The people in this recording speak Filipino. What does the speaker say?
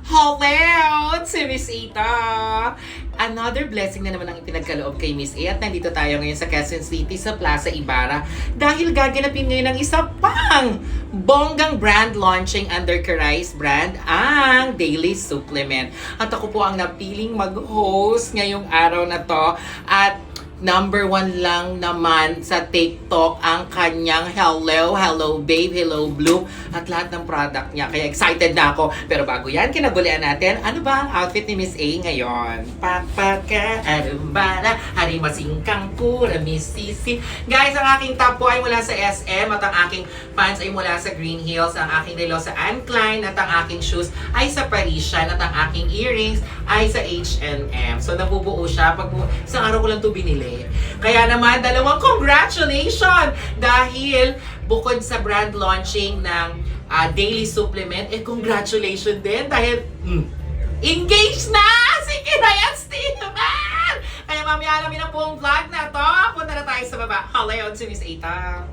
Hello! Si Miss Ita! Another blessing na naman ang ipinagkaloob kay Miss A at nandito tayo ngayon sa Quezon City sa Plaza Ibarra dahil gaganapin ngayon ang isa pang bonggang brand launching under Karais brand, ang Daily Supplement. At ako po ang napiling mag-host ngayong araw na to at number 1 lang naman sa TikTok ang kanyang Hello Babe, Hello Blue at lahat ng product niya. Kaya excited na ako. Pero bago yan, kinagulian natin, ano ba ang outfit ni Miss A ngayon? Papaka, arumbara, harimasingkang pura, Miss Sisi. Guys, ang aking top po ay mula sa SM at ang aking pants ay mula sa Green Hills, ang aking relo sa Anne Klein at ang aking shoes ay sa Parisian at ang aking earrings ay sa H&M. So nabubuo siya. Isang araw ko lang ito binili. Kaya naman, dalawang congratulations! Dahil bukod sa brand launching ng Daily Supplement, congratulations din dahil engaged na si Kiray at Steven! Kaya mamaya alamin na po ang vlog na to. Punta na tayo sa baba. Hello, si Miss Ita.